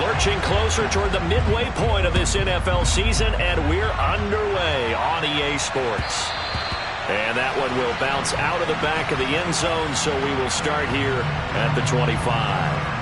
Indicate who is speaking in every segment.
Speaker 1: Lurching closer toward the midway point of this NFL season, and we're underway on EA Sports. And that one will bounce out of the back of the end zone, so we will start here at the 25.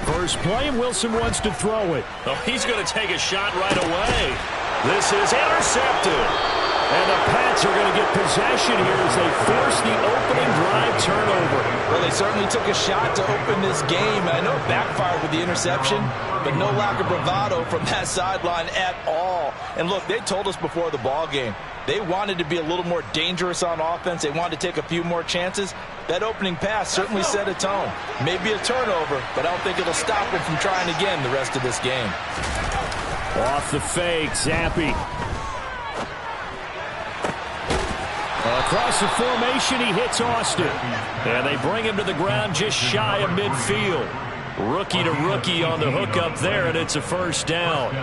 Speaker 2: First play, and Wilson wants to throw it.
Speaker 1: Oh, he's going to take a shot right away. This is intercepted.
Speaker 2: And the Pats are going to get possession here as they force the opening drive turnover.
Speaker 3: Well, they certainly took a shot to open this game. I know it backfired with the interception, but no lack of bravado from that sideline at all. And look, they told us before the ball game, they wanted to be a little more dangerous on offense. They wanted to take a few more chances. That opening pass certainly set a tone. Maybe a turnover, but I don't think it'll stop them from trying again the rest of this game.
Speaker 2: Off the fake, Zappe. Across the formation, he hits Austin.
Speaker 1: And they bring him to the ground just shy of midfield. Rookie to rookie on the hook up there, and it's a first down.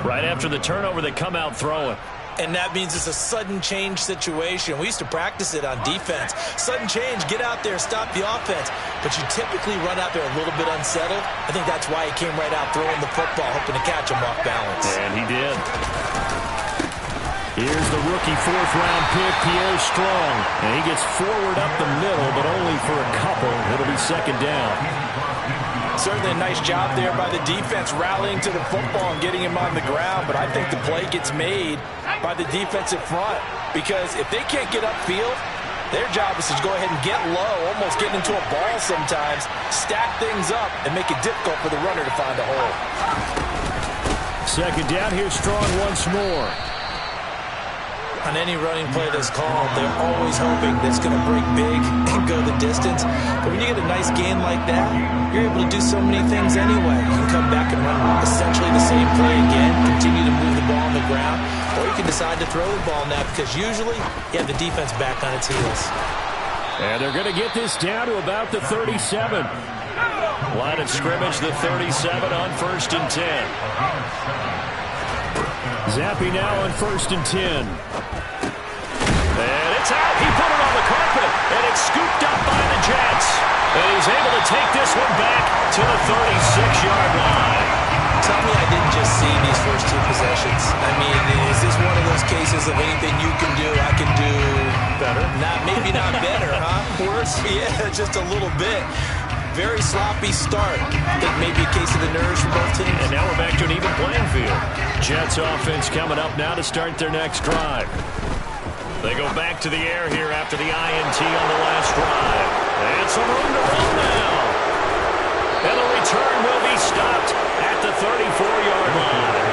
Speaker 1: Right after the turnover, they come out throwing.
Speaker 3: And that means it's a sudden change situation. We used to practice it on defense. Sudden change, get out there, stop the offense. But you typically run out there a little bit unsettled. I think that's why he came right out throwing the football, hoping to catch him off balance.
Speaker 1: And he did.
Speaker 2: Here's the rookie fourth-round pick, Pierre Strong. And he gets forward up the middle, but only for a couple. It'll be second down.
Speaker 3: Certainly a nice job there by the defense rallying to the football and getting him on the ground, but I think the play gets made by the defensive front because if they can't get upfield, their job is to go ahead and get low, almost get into a ball sometimes, stack things up, and make it difficult for the runner to find a hole.
Speaker 2: Second down, here's Strong once more.
Speaker 3: On any running play that's called, they're always hoping that it's going to break big and go the distance. But when you get a nice gain like that, you're able to do so many things anyway. You can come back and run essentially the same play again, continue to move the ball on the ground, or you can decide to throw the ball now because usually you have the defense back on its heels.
Speaker 2: And they're going to get this down to about the 37.
Speaker 1: Line of scrimmage, the 37 on 1st and 10.
Speaker 2: Zappe now on 1st and 10.
Speaker 1: And it's out. He put it on the carpet, and it's scooped up by the Jets. And he's able to take this one back to the 36-yard line.
Speaker 3: Tell me I didn't just see these first two possessions. I mean, is this one of those cases of anything you can do, I can do better? Maybe not better, huh? Worse? Yeah, just a little bit. Very sloppy start. I think maybe a case of the nerves for both teams.
Speaker 1: And now we're back to an even playing field. Jets offense coming up now to start their next drive. They go back to the air here after the INT on the last drive. And some room to run now. And the return will be stopped at the 34-yard line.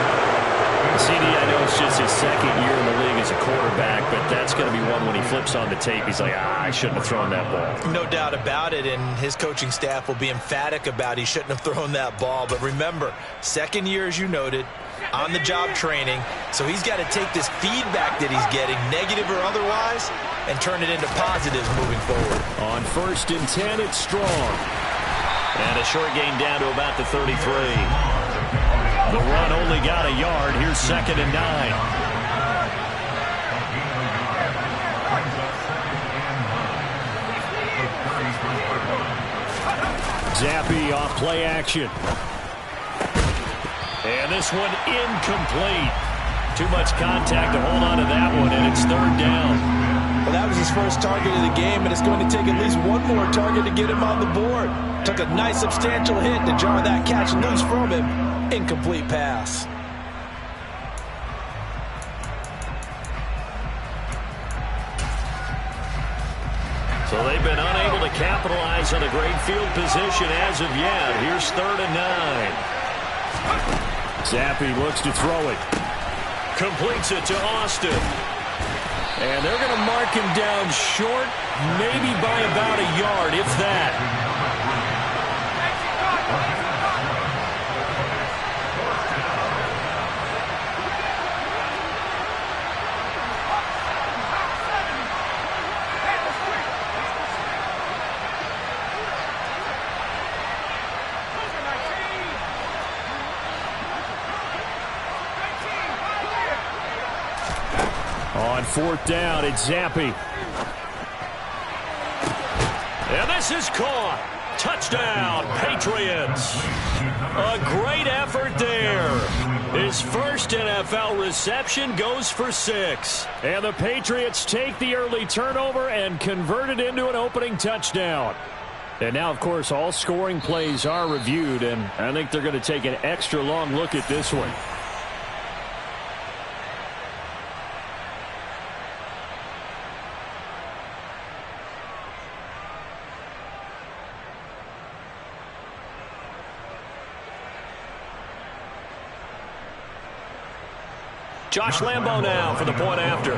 Speaker 1: CD, I know it's just his second year in the league as a quarterback, but that's going to be one when he flips on the tape. He's like, I shouldn't have thrown that ball.
Speaker 3: No doubt about it, and his coaching staff will be emphatic about he shouldn't have thrown that ball. But remember, second year, as you noted, on-the-job training, so he's got to take this feedback that he's getting, negative or otherwise, and turn it into positives moving forward.
Speaker 2: On 1st and 10, it's Strong.
Speaker 1: And a short gain down to about the 33. The run only got a yard. Here's 2nd and 9.
Speaker 2: Zappe off play action.
Speaker 1: And this one incomplete. Too much contact to hold on to that one, and it's 3rd down.
Speaker 3: Well, that was his first target of the game, and it's going to take at least one more target to get him on the board. Took a nice substantial hit to jar that catch loose from him. Incomplete pass.
Speaker 1: So they've been unable to capitalize on a great field position as of yet. Here's 3rd and 9.
Speaker 2: Zappe looks to throw it.
Speaker 1: Completes it to Austin.
Speaker 2: And they're going to mark him down short, maybe by about a yard, if that. On fourth down, it's Zappi.
Speaker 1: And this is caught. Touchdown, Patriots. A great effort there. His first NFL reception goes for 6.
Speaker 2: And the Patriots take the early turnover and convert it into an opening touchdown. And now, of course, all scoring plays are reviewed, and I think they're going to take an extra long look at this one.
Speaker 1: Josh Lambo now for the point after.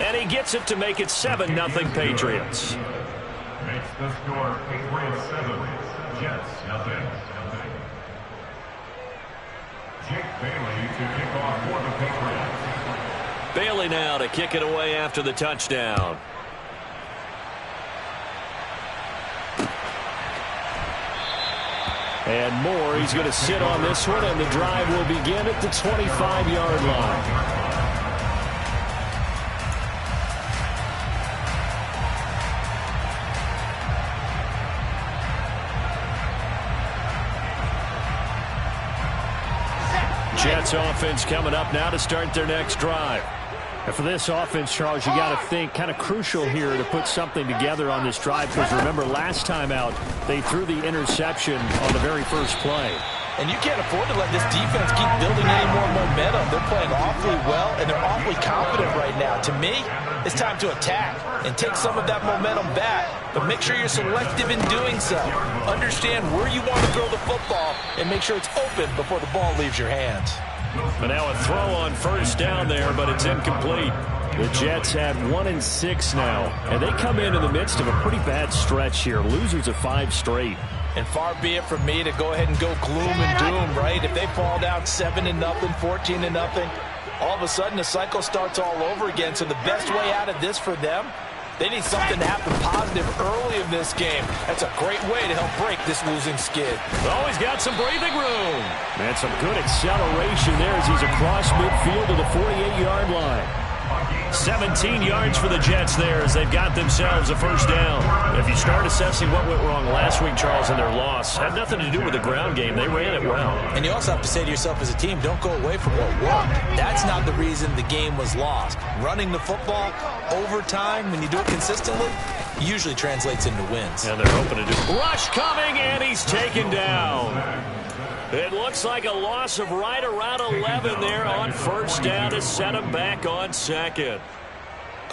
Speaker 1: And he gets it to make it 7-0 Patriots.
Speaker 4: Makes the score Patriots 7, Jets 0. Jake Bailey to kick off for the Patriots.
Speaker 1: Bailey now to kick it away after the touchdown.
Speaker 2: And Moore, he's going to sit on this one, and the drive will begin at the 25-yard line. Jets offense coming up now to start their next drive. And for this offense, Charles, you got to think kind of crucial here to put something together on this drive, because remember last time out they threw the interception on the very first play.
Speaker 3: And you can't afford to let this defense keep building any more momentum. They're playing awfully well, and they're awfully confident right now. To me, it's time to attack and take some of that momentum back, but make sure you're selective in doing so. Understand where you want to throw the football and make sure it's open before the ball leaves your hands.
Speaker 2: But now a throw on first down there, but it's incomplete. The Jets have 1-6 now, and they come in the midst of a pretty bad stretch here. Losers of 5 straight.
Speaker 3: And far be it from me to go ahead and go gloom and doom, right? If they fall down 7-0, 14-0, all of a sudden the cycle starts all over again. So the best way out of this for them, they need something to happen positive early in this game. That's a great way to help break this losing skid.
Speaker 1: Oh, he's got some breathing room.
Speaker 2: And some good acceleration there as he's across midfield to the 48-yard line.
Speaker 1: 17 yards for the Jets there as they've got themselves a first down. If you start assessing what went wrong last week, Charles, in their loss, had nothing to do with the ground game. They ran it well.
Speaker 3: And you also have to say to yourself as a team, don't go away from what worked. That's not the reason the game was lost. Running the football overtime, when you do it consistently, usually translates into wins.
Speaker 1: And they're hoping to do. Rush coming, and he's taken down. It looks like a loss of right around 11 there on first down to set him back on second.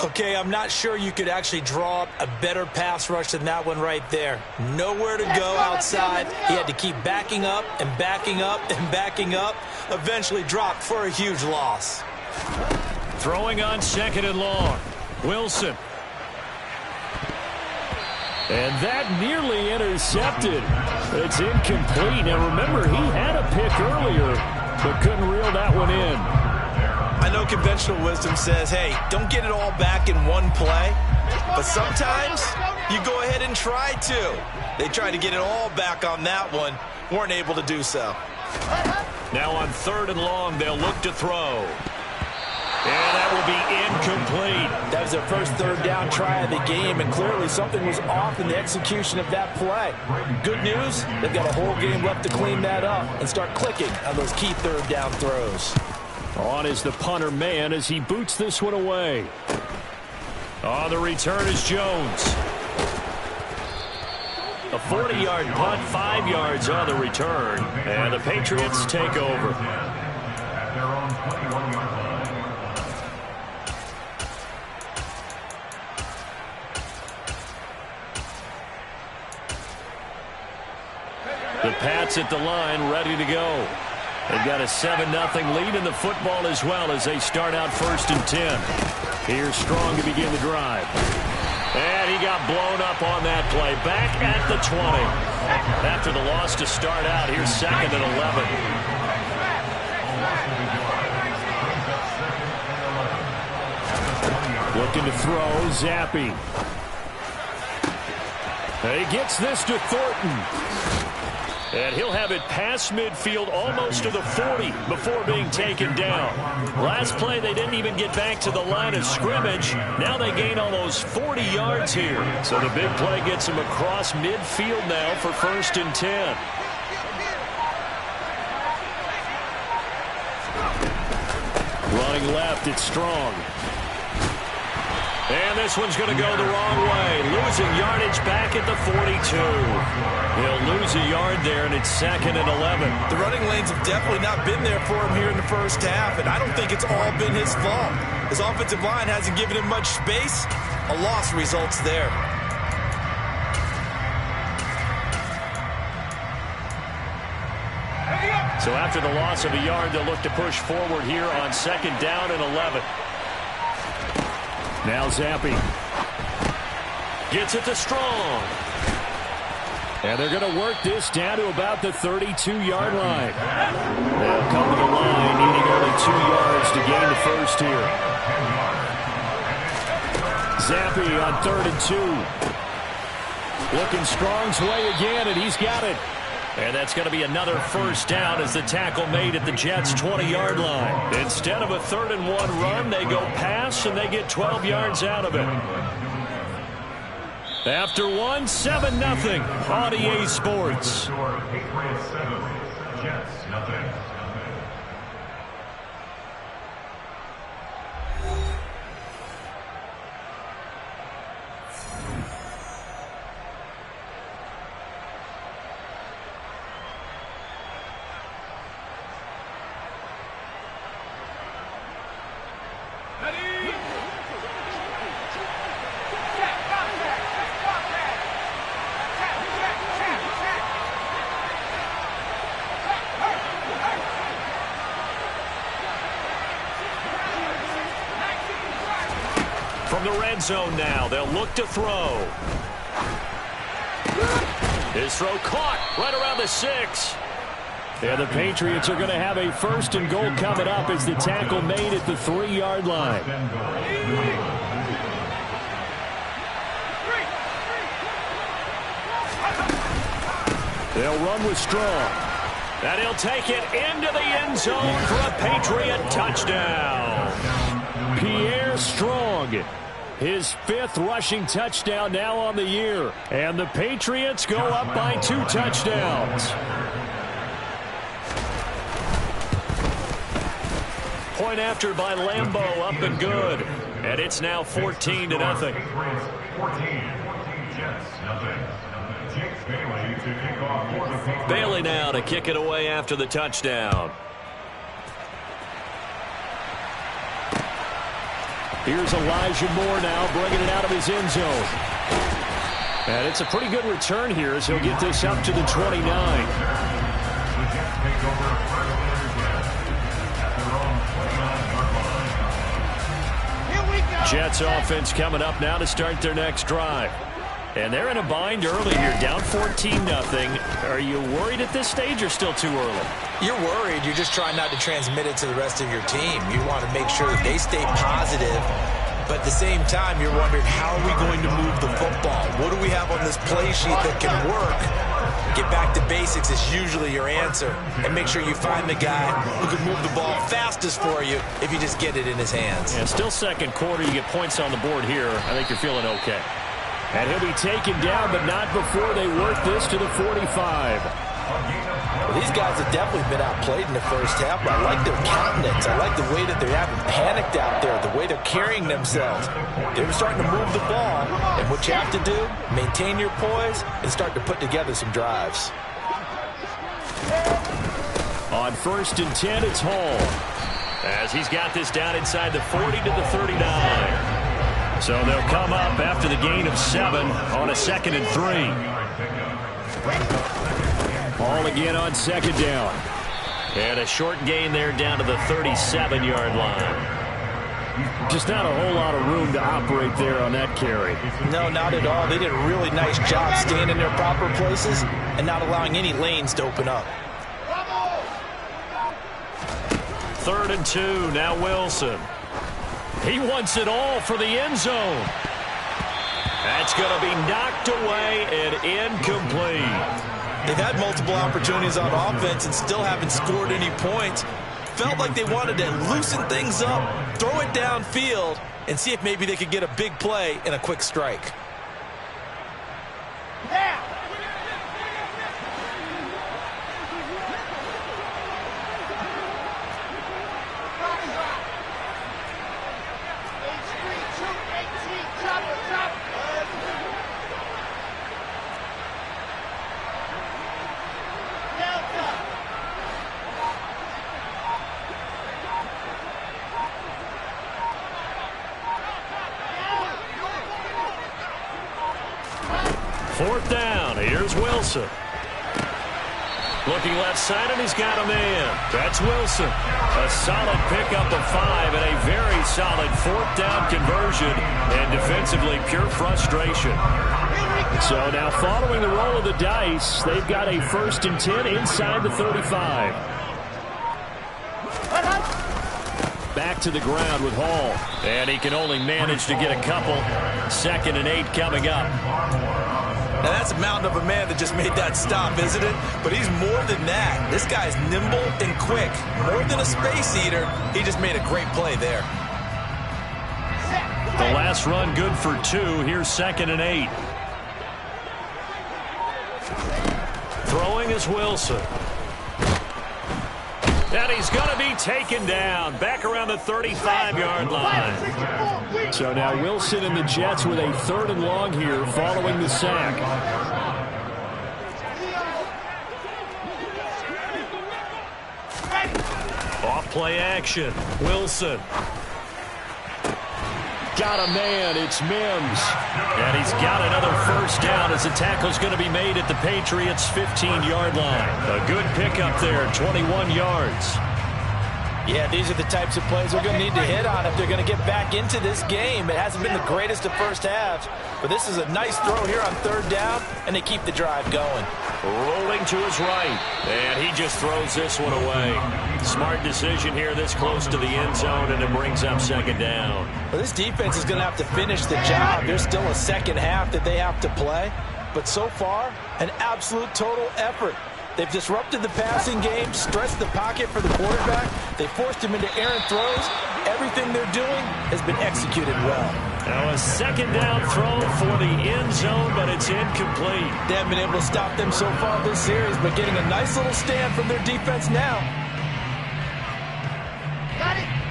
Speaker 3: Okay, I'm not sure you could actually draw up a better pass rush than that one right there. Nowhere to go outside. He had to keep backing up and backing up and backing up. Eventually dropped for a huge loss.
Speaker 1: Throwing on second and long. Wilson.
Speaker 2: And that nearly intercepted. It's incomplete. Now remember, he had a pick earlier, but couldn't reel that one in.
Speaker 3: I know conventional wisdom says, hey, don't get it all back in one play. But sometimes you go ahead and try to. They tried to get it all back on that one. Weren't able to do so.
Speaker 1: Now on third and long, they'll look to throw. And that will be incomplete.
Speaker 3: That was their first third down try of the game, and clearly something was off in the execution of that play. Good news, they've got a whole game left to clean that up and start clicking on those key third down throws.
Speaker 2: On is the punter man as he boots this one away.
Speaker 1: On the return is Jones. A 40-yard punt, 5 yards on the return, and the Patriots take over.
Speaker 4: At their own 21-yard line.
Speaker 1: The Pats at the line, ready to go. They've got a 7-0 lead in the football as well as they start out first and 10.
Speaker 2: Here's Strong to begin the drive.
Speaker 1: And he got blown up on that play. Back at the 20. After the loss to start out, here's second and 11.
Speaker 2: Looking to throw, Zappi. He gets this to Thornton. And he'll have it past midfield almost to the 40 before being taken down. Last play, they didn't even get back to the line of scrimmage. Now they gain almost 40 yards here. So the big play gets them across midfield now for 1st and 10. Running left, it's Strong. And this one's going to go the wrong way. Losing yardage back at the 42. He'll lose a yard there, and it's 2nd and 11.
Speaker 3: The running lanes have definitely not been there for him here in the first half, and I don't think it's all been his fault. His offensive line hasn't given him much space. A loss results there.
Speaker 2: So after the loss of a yard, they'll look to push forward here on 2nd down and 11. Now Zappi gets it to Strong. And they're going to work this down to about the 32-yard line. They'll come to the line, needing only 2 yards to gain the first here. Zappi on 3rd and 2. Looking Strong's way again, and he's got it. And that's going to be another first down as the tackle made at the Jets' 20-yard line. Instead of a 3rd and 1 run, they go pass, and they get 12 yards out of it. After 1, 7-0 on EA Sports.
Speaker 4: Patriots 7, Jets nothing.
Speaker 2: From the red zone now, they'll look to throw. His throw caught right around the 6. And the Patriots are going to have a 1st and goal coming up as the tackle made at the 3-yard line. They'll run with Strong. And he'll take it into the end zone for a Patriot touchdown. Pierre Strong, his 5th rushing touchdown now on the year. And the Patriots go up by 2 touchdowns. Point after by Lambeau, up and good. And it's now 14-0. Bailey now to kick it away after the touchdown. Here's Elijah Moore now bringing it out of his end zone. And it's a pretty good return here as he'll get this up to the 29. Jets offense coming up now to start their next drive. And they're in a bind early here, down 14-0. Are you worried at this stage or still too early?
Speaker 3: You're worried. You're just trying not to transmit it to the rest of your team. You want to make sure that they stay positive. But at the same time, you're wondering, how are we going to move the football? What do we have on this play sheet that can work? Get back to basics is usually your answer. And make sure you find the guy who can move the ball fastest for you if you just get it in his hands.
Speaker 2: Yeah, still 2nd quarter. You get points on the board here. I think you're feeling okay. And he'll be taken down, but not before they work this to the 45.
Speaker 3: Well, these guys have definitely been outplayed in the first half, but I like their countenance. I like the way that they haven't panicked out there, the way they're carrying themselves. They're starting to move the ball, and what you have to do, maintain your poise and start to put together some drives.
Speaker 2: On 1st and 10, it's Hall. As he's got this down inside the 40 to the 39. So they'll come up after the gain of 7 on a 2nd and 3. Ball again on 2nd down. And a short gain there down to the 37-yard line. Just not a whole lot of room to operate there on that carry.
Speaker 3: No, not at all. They did a really nice job staying in their proper places and not allowing any lanes to open up.
Speaker 2: 3rd and 2, now Wilson. He wants it all for the end zone. That's going to be knocked away and incomplete.
Speaker 3: They've had multiple opportunities on offense and still haven't scored any points. Felt like they wanted to loosen things up, throw it downfield, and see if maybe they could get a big play and a quick strike.
Speaker 1: Fourth down. Here's Wilson. Looking left side, and he's got a man. That's Wilson. A solid pickup of 5 and a very solid fourth down conversion. And defensively, pure frustration.
Speaker 2: So now following the roll of the dice, they've got a 1st and 10 inside the 35. Back to the ground with Hall.
Speaker 1: And he can only manage to get a couple. 2nd and 8 coming up.
Speaker 3: Now that's a mountain of a man that just made that stop, isn't it? But he's more than that. This guy's nimble and quick. More than a space eater, he just made a great play there.
Speaker 1: The last run good for 2. Here's 2nd and 8. Throwing is Wilson. And he's going to be taken down back around the 35-yard line.
Speaker 2: So now Wilson and the Jets with a 3rd and long here following the sack.
Speaker 1: Off play action. Wilson.
Speaker 2: Got a man. It's Mims.
Speaker 1: And he's got another 1st down as the tackle's going to be made at the Patriots' 15-yard line. A good pickup there, 21 yards.
Speaker 3: Yeah, these are the types of plays they're going to need to hit on if they're going to get back into this game. It hasn't been the greatest of first halves, but this is a nice throw here on 3rd down, and they keep the drive going.
Speaker 1: Rolling to his right, and he just throws this one away. Smart decision here this close to the end zone, and it brings up 2nd down.
Speaker 3: Well, this defense is going to have to finish the job. There's still a 2nd half that they have to play, but so far, an absolute total effort. They've disrupted the passing game, stressed the pocket for the quarterback. They forced him into errant throws. Everything they're doing has been executed well.
Speaker 1: Now a 2nd down throw for the end zone, but it's incomplete.
Speaker 3: They haven't been able to stop them so far this series, but getting a nice little stand from their defense now.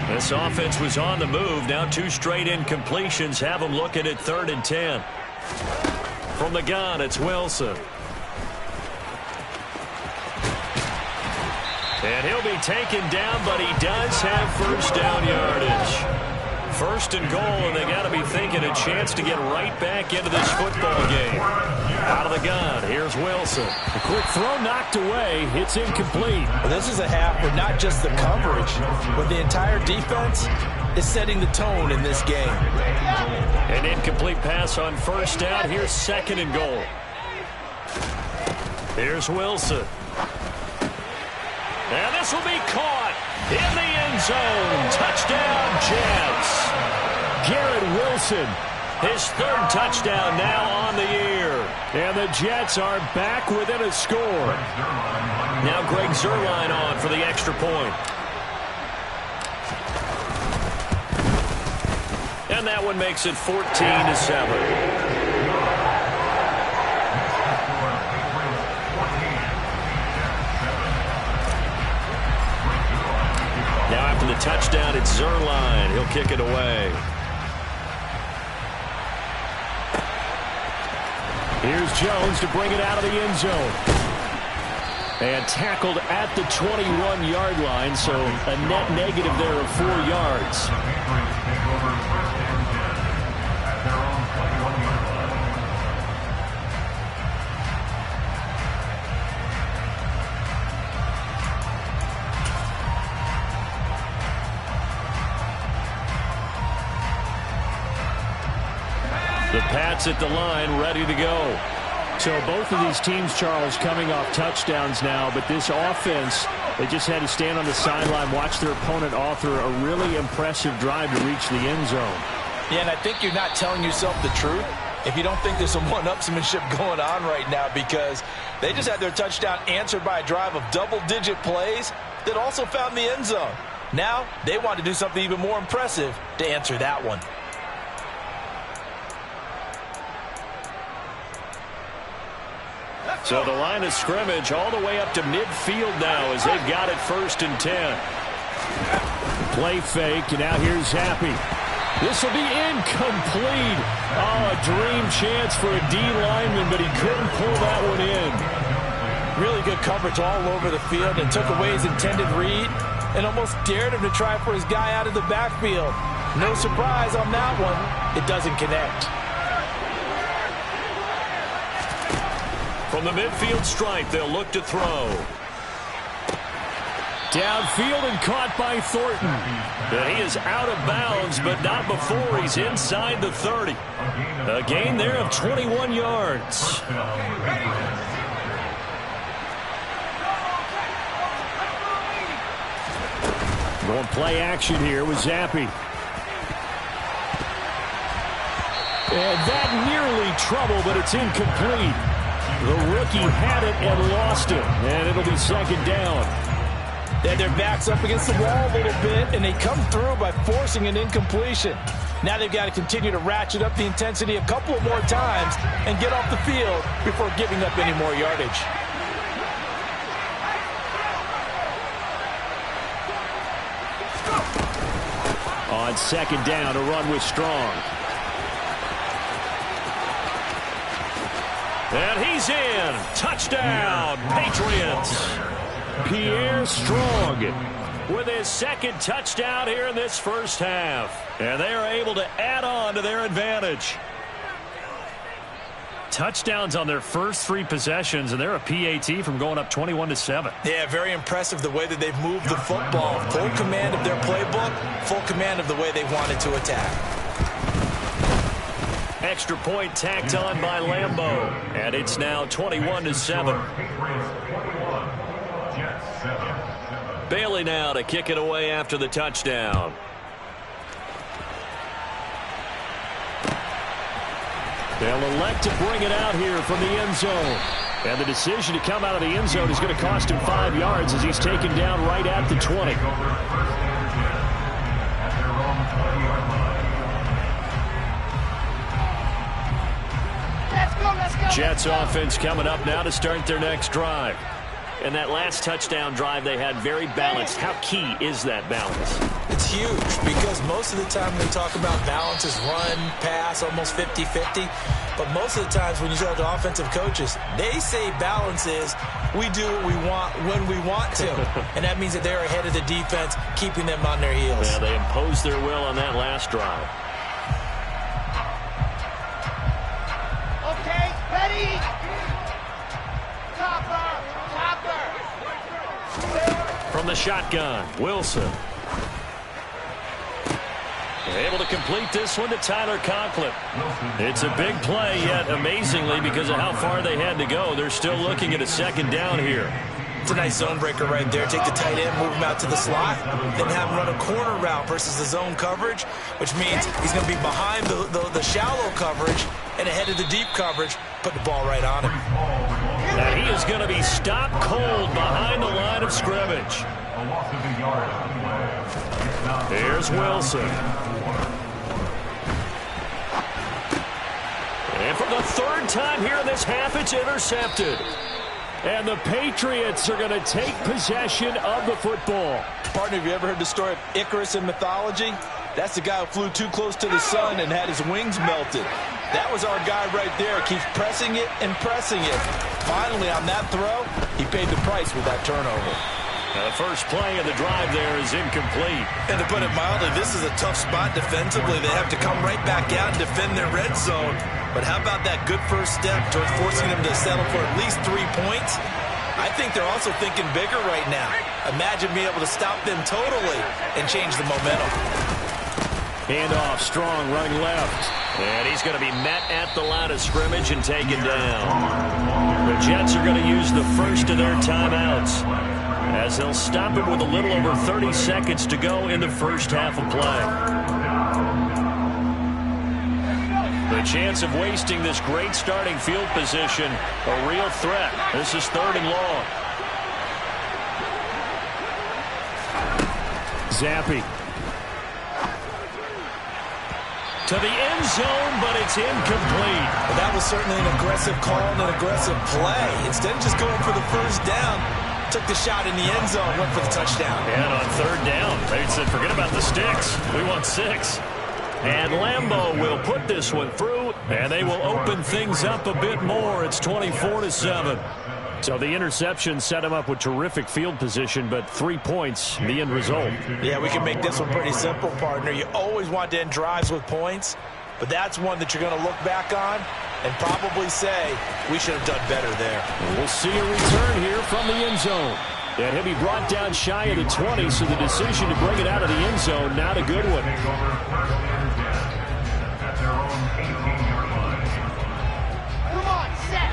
Speaker 1: This offense was on the move. Now 2 straight incompletions have them looking at 3rd and 10. From the gun, it's Wilson. And he'll be taken down, but he does have 1st down yardage. 1st and goal, and they got to be thinking a chance to get right back into this football game. Out of the gun, here's Wilson.
Speaker 2: A quick throw knocked away. It's incomplete.
Speaker 3: Well, this is a half where not just the coverage, but the entire defense is setting the tone in this game.
Speaker 1: An incomplete pass on 1st down. Here's 2nd and goal. Here's Wilson. And this will be caught in the end zone. Touchdown, Jets.
Speaker 2: Garrett Wilson.
Speaker 1: His 3rd touchdown now on the year.
Speaker 2: And the Jets are back within a score.
Speaker 1: Now Greg Zuerlein on for the extra point. And that one makes it 14-7. The touchdown, it's Zuerlein. He'll kick it away.
Speaker 2: Here's Jones to bring it out of the end zone. And tackled at the 21-yard line, so a net negative there of 4 yards.
Speaker 1: The Pats at the line, ready to go.
Speaker 2: So both of these teams, Charles, coming off touchdowns now, but this offense, they just had to stand on the sideline, watch their opponent author a really impressive drive to reach the end zone.
Speaker 3: Yeah, and I think you're not telling yourself the truth if you don't think there's some one-upsmanship going on right now, because they just had their touchdown answered by a drive of double-digit plays that also found the end zone. Now they want to do something even more impressive to answer that one.
Speaker 1: So the line of scrimmage all the way up to midfield now as they've got it 1st and 10.
Speaker 2: Play fake, and now here's Happy. This will be incomplete. Oh, a dream chance for a D lineman, but he couldn't pull that one in.
Speaker 3: Really good coverage all over the field and took away his intended read and almost dared him to try for his guy out of the backfield. No surprise on that one. It doesn't connect.
Speaker 1: From the midfield stripe, they'll look to throw.
Speaker 2: Downfield and caught by Thornton.
Speaker 1: And he is out of bounds, but not before he's inside the 30. A gain there of 21 yards.
Speaker 2: Going play action here with Zappe. And that nearly trouble, but it's incomplete. The rookie had it and lost it, and it'll be 2nd down.
Speaker 3: They had their backs up against the wall a little bit, and they come through by forcing an incompletion. Now they've got to continue to ratchet up the intensity a couple of more times and get off the field before giving up any more yardage.
Speaker 2: On 2nd down, a run with Strong.
Speaker 1: And he's in. Touchdown, Patriots.
Speaker 2: Pierre Strong
Speaker 1: with his 2nd touchdown here in this first half. And they are able to add on to their advantage.
Speaker 2: Touchdowns on their first 3 possessions, and they're a PAT from going up 21-7.
Speaker 3: Yeah, very impressive the way that they've moved the football. Full command of their playbook, full command of the way they wanted to attack.
Speaker 1: Extra point tacked on by Lambeau. And it's now 21-7. Bailey now to kick it away after the touchdown.
Speaker 2: They'll elect to bring it out here from the end zone. And the decision to come out of the end zone is going to cost him 5 yards as he's taken down right at the 20.
Speaker 1: Jets offense coming up now to start their next drive. And that last touchdown drive they had very balanced. How key is that balance?
Speaker 3: It's huge because most of the time we talk about balance is run, pass, almost 50-50. But most of the times when you talk to offensive coaches, they say balance is we do what we want when we want to. And that means that they're ahead of the defense, keeping them on their heels.
Speaker 1: Yeah, they imposed their will on that last drive.
Speaker 5: Okay, ready? Topper!
Speaker 1: From the shotgun, Wilson. Able to complete this one to Tyler Conklin. It's a big play, yet amazingly, because of how far they had to go, they're still looking at a 2nd down here.
Speaker 3: It's a nice zone breaker right there. Take the tight end, move him out to the slot, then have him run a corner route versus the zone coverage, which means he's going to be behind the shallow coverage and ahead of the deep coverage. Put the ball right on him.
Speaker 1: And he is going to be stopped cold behind the line of scrimmage. Here's Wilson. And for the 3rd time here in this half, it's intercepted.
Speaker 2: And the Patriots are going to take possession of the football.
Speaker 3: Partner, have you ever heard the story of Icarus in mythology? That's the guy who flew too close to the sun and had his wings melted. That was our guy right there. Keeps pressing it and pressing it. Finally, on that throw, he paid the price with that turnover.
Speaker 1: The first play of the drive there is incomplete.
Speaker 3: And to put it mildly, this is a tough spot defensively. They have to come right back out and defend their red zone. But how about that good first step towards forcing them to settle for at least 3 points? I think they're also thinking bigger right now. Imagine being able to stop them totally and change the momentum.
Speaker 2: Handoff, Strong running left.
Speaker 1: And he's going to be met at the line of scrimmage and taken down. The Jets are going to use the first of their timeouts, as they'll stop him with a little over 30 seconds to go in the first half of play. The chance of wasting this great starting field position, a real threat. This is 3rd and long.
Speaker 2: Zappi.
Speaker 1: To the end zone, but it's incomplete.
Speaker 3: Well, that was certainly an aggressive call and an aggressive play. Instead of just going for the first down, took the shot in the end zone, went for the touchdown.
Speaker 1: And on 3rd down, they said, forget about the sticks. We want 6. And Lambeau will put this one through, and they will open things up a bit more. It's 24-7.
Speaker 2: So the interception set him up with terrific field position, but 3 points, the end result.
Speaker 3: Yeah, we can make this one pretty simple, partner. You always want to end drives with points, but that's one that you're going to look back on and probably say, we should have done better there.
Speaker 2: We'll see a return here from the end zone. And he'll be brought down shy of the 20, so the decision to bring it out of the end zone, not a good one.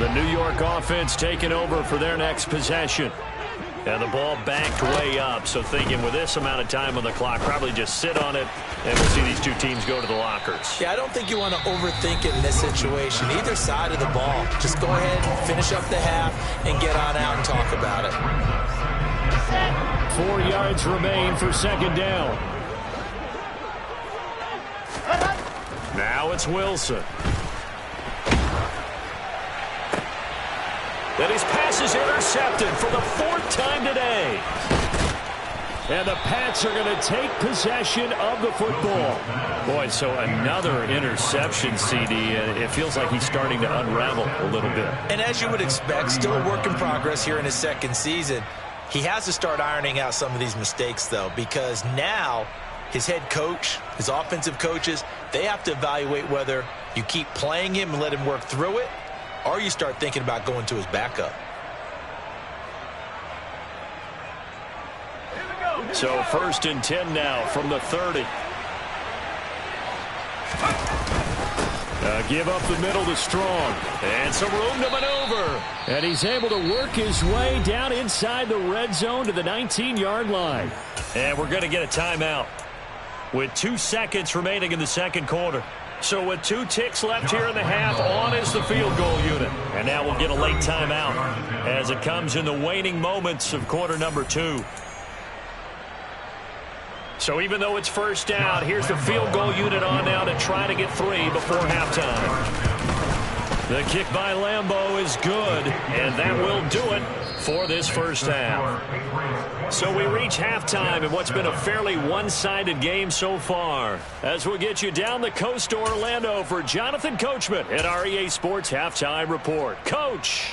Speaker 1: The New York offense taking over for their next possession. And the ball backed way up, so thinking with this amount of time on the clock, probably just sit on it, and we'll see these two teams go to the lockers.
Speaker 3: Yeah, I don't think you want to overthink it in this situation. Either side of the ball. Just go ahead and finish up the half and get on out and talk about it.
Speaker 2: 4 yards remain for 2nd down.
Speaker 1: Now it's Wilson. And his pass is intercepted for the 4th time today.
Speaker 2: And the Pats are going to take possession of the football.
Speaker 1: Boy, so another interception, CD. It feels like he's starting to unravel a little bit.
Speaker 3: And as you would expect, still a work in progress here in his 2nd season. He has to start ironing out some of these mistakes, though, because now his head coach, his offensive coaches, they have to evaluate whether you keep playing him and let him work through it, or you start thinking about going to his backup.
Speaker 1: So 1st and 10 now from the 30.
Speaker 2: Give up the middle to Strong.
Speaker 1: And some room to maneuver.
Speaker 2: And he's able to work his way down inside the red zone to the 19-yard line.
Speaker 1: And we're going to get a timeout with 2 seconds remaining in the 2nd quarter. So with 2 ticks left here in the half, on is the field goal unit. And now we'll get a late timeout as it comes in the waning moments of quarter number 2. So even though it's 1st down, here's the field goal unit on now to try to get 3 before halftime. The kick by Lambeau is good, and that will do it for this 1st half. So we reach halftime in what's been a fairly one-sided game so far. As we'll get you down the coast to Orlando for Jonathan Coachman at our EA Sports Halftime Report. Coach.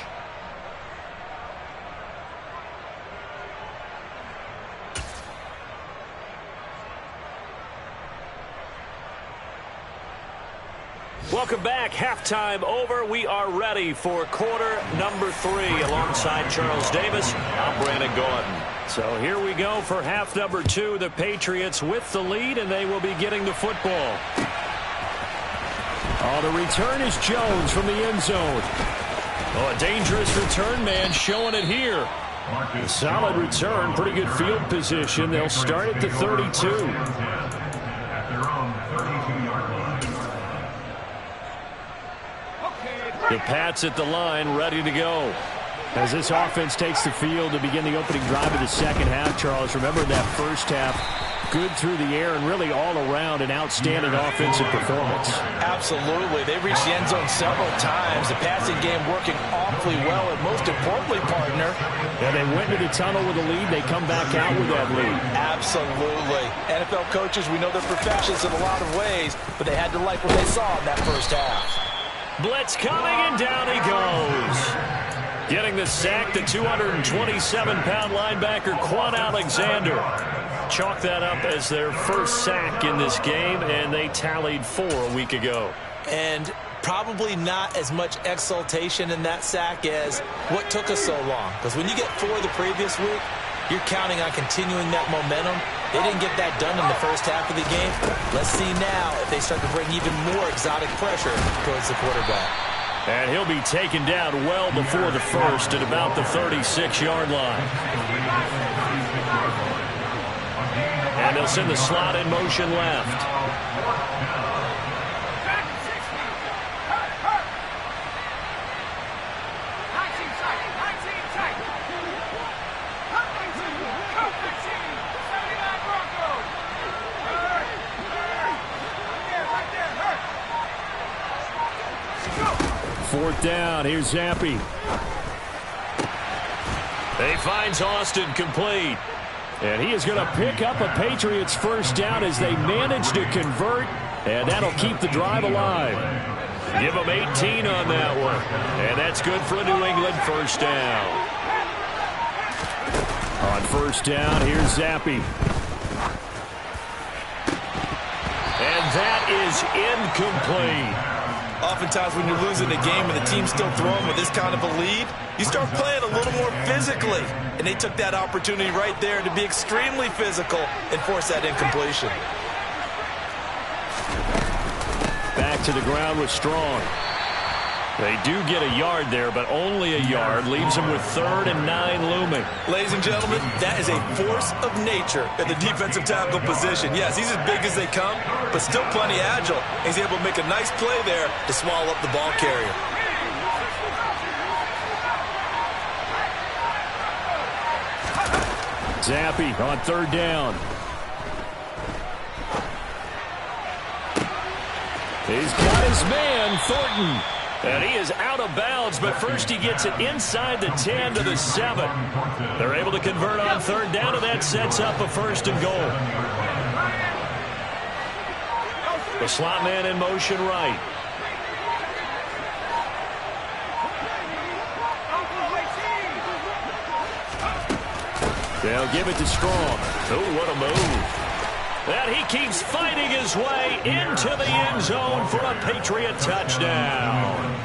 Speaker 1: Welcome back. Halftime over. We are ready for quarter number 3. Alongside Charles Davis, I'm Brandon Gaudin. So here we go for half number 2. The Patriots with the lead, and they will be getting the football.
Speaker 2: Oh, the return is Jones from the end zone.
Speaker 1: Oh, a dangerous return man showing it here.
Speaker 2: A solid return, pretty good field position. They'll start at the 32.
Speaker 1: The Pats at the line, ready to go.
Speaker 2: As this offense takes the field to begin the opening drive of the 2nd half, Charles, remember that 1st half, good through the air and really all around an outstanding offensive performance.
Speaker 3: Absolutely. They reached the end zone several times. The passing game working awfully well, and most importantly, partner.
Speaker 2: And they went to the tunnel with a lead. They come back out with that lead.
Speaker 3: Absolutely. NFL coaches, we know they're professionals in a lot of ways, but they had to like what they saw in that 1st half.
Speaker 1: Blitz coming, and down he goes. Getting the sack, the 227-pound linebacker, Quan Alexander. Chalk that up as their 1st sack in this game, and they tallied 4 a week ago.
Speaker 3: And probably not as much exultation in that sack as what took us so long. Because when you get 4 the previous week, you're counting on continuing that momentum. They didn't get that done in the 1st half of the game. Let's see now if they start to bring even more exotic pressure towards the quarterback.
Speaker 1: And he'll be taken down well before the 1st at about the 36-yard line. And they'll send the slot in motion left.
Speaker 2: 4th down. Here's Zampi.
Speaker 1: He finds Austin complete.
Speaker 2: And he is going to pick up a Patriots 1st down as they manage to convert, and that'll keep the drive alive.
Speaker 1: Give him 18 on that one. And that's good for a New England 1st down.
Speaker 2: On 1st down, here's Zampi.
Speaker 1: And that is incomplete.
Speaker 3: Oftentimes when you're losing a game and the team's still throwing with this kind of a lead, you start playing a little more physically. And they took that opportunity right there to be extremely physical and force that incompletion.
Speaker 2: Back to the ground with Strong.
Speaker 1: They do get a yard there, but only a yard. Leaves them with 3rd and 9 looming.
Speaker 3: Ladies and gentlemen, that is a force of nature at the defensive tackle position. Yes, he's as big as they come, but still plenty agile. He's able to make a nice play there to swallow up the ball carrier.
Speaker 2: Zampi on 3rd down. He's got his man, Thornton.
Speaker 1: And he is out of bounds, but first he gets it inside the 10 to the 7. They're able to convert on 3rd down, and that sets up a 1st and goal. The slot man in motion right.
Speaker 2: They'll give it to Strong.
Speaker 1: Oh, what a move. And he keeps fighting his way into the end zone for a Patriot touchdown.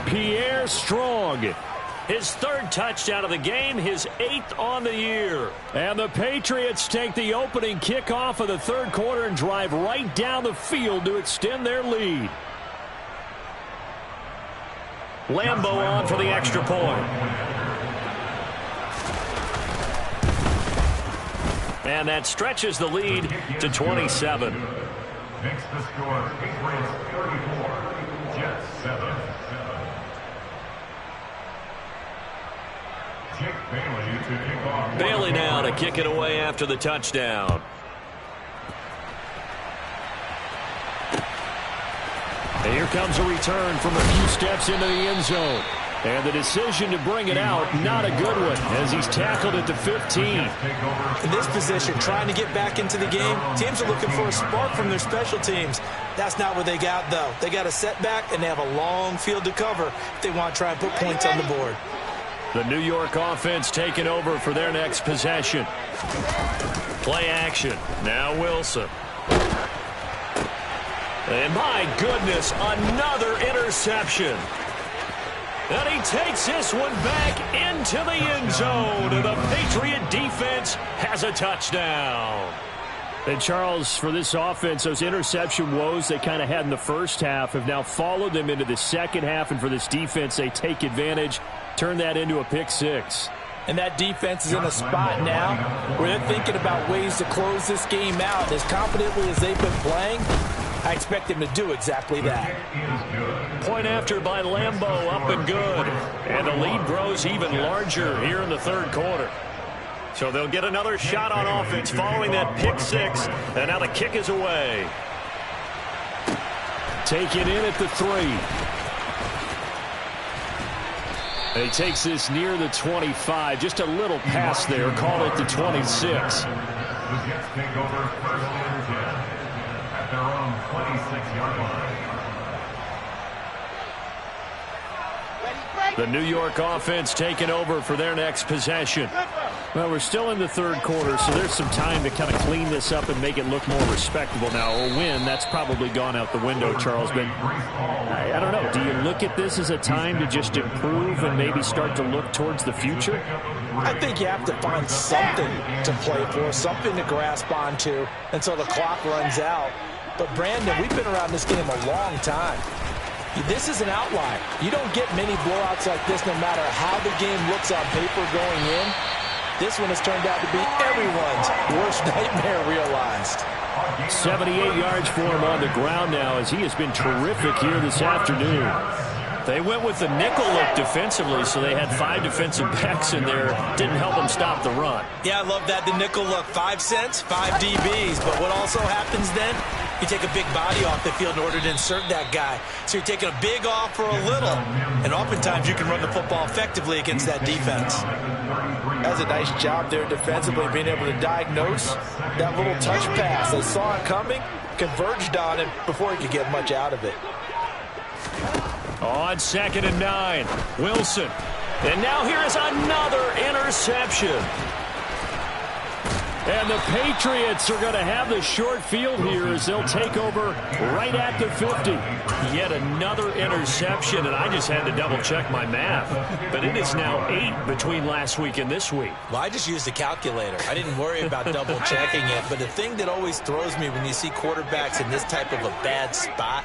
Speaker 2: Pierre Strong.
Speaker 1: His 3rd touchdown of the game, his 8th on the year.
Speaker 2: And the Patriots take the opening kickoff of the 3rd quarter and drive right down the field to extend their lead.
Speaker 1: Lambeau on for the extra point. And that stretches the lead to 27.
Speaker 4: Next the score, Patriots 34, Jets 7. Jake Bailey to kick off.
Speaker 1: Bailey now to kick it away after the touchdown.
Speaker 2: And here comes a return from a few steps into the end zone. And the decision to bring it out, not a good one, as he's tackled at the 15.
Speaker 3: In this position, trying to get back into the game, teams are looking for a spark from their special teams. That's not what they got, though. They got a setback, and they have a long field to cover if they want to try and put points on the board.
Speaker 1: The New York offense taking over for their next possession. Play action. Now Wilson. And my goodness, another interception. And he takes this one back into the end zone. And the Patriot defense has a touchdown.
Speaker 2: And Charles, for this offense, those interception woes they kind of had in the first half have now followed them into the second half. And for this defense, they take advantage, turn that into a pick 6.
Speaker 3: And that defense is in a spot now where they're thinking about ways to close this game out. As confidently as they've been playing, I expect them to do exactly that.
Speaker 1: Point after by Lambeau, up and good. And the lead grows even larger here in the 3rd quarter. So they'll get another shot on offense following that pick 6. And now the kick is away.
Speaker 2: Take it in at the 3. And he takes this near the 25. Just a little pass there. Call it the 26.
Speaker 4: The Jets take over 1st and 10 at their own 26-yard line.
Speaker 1: The New York offense taking over for their next possession.
Speaker 2: Well, we're still in the 3rd quarter, so there's some time to kind of clean this up and make it look more respectable now. A win, that's probably gone out the window, Charles. But I don't know. Do you look at this as a time to just improve and maybe start to look towards the future?
Speaker 3: I think you have to find something to play for, something to grasp onto until the clock runs out. But, Brandon, we've been around this game a long time. This is an outlier. You don't get many blowouts like this no matter how the game looks on paper going in. This one has turned out to be everyone's worst nightmare realized.
Speaker 2: 78 yards for him on the ground now as he has been terrific here this afternoon.
Speaker 1: They went with the nickel look defensively, so they had 5 defensive backs in there. Didn't help them stop the run.
Speaker 3: Yeah, I love that. The nickel look, 5 cents, 5 DBs. But what also happens then? You take a big body off the field in order to insert that guy. So you're taking a big off for a little. And oftentimes you can run the football effectively against that defense. That's a nice job there defensively, being able to diagnose that little touch pass. They saw it coming, converged on it before he could get much out of it.
Speaker 1: On 2nd and 9, Wilson. And now here is another interception. And the Patriots are going to have the short field here as they'll take over right at the 50. Yet another interception, and I just had to double-check my math. But it is now 8 between last week and this week.
Speaker 3: Well, I just used a calculator. I didn't worry about double-checking it. But the thing that always throws me when you see quarterbacks in this type of a bad spot,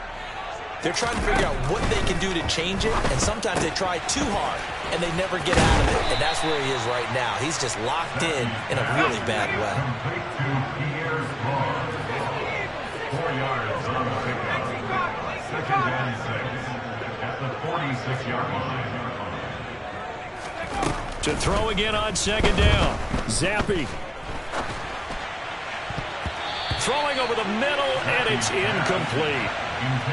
Speaker 3: they're trying to figure out what they can do to change it, and sometimes they try too hard, and they never get out of it, and that's where he is right now. He's just locked in a really bad way.
Speaker 4: 4 yards on the pickup. 2nd and 6 at the 46-yard line.
Speaker 1: To throw again on 2nd down. Zappi. Throwing over the middle, and it's incomplete.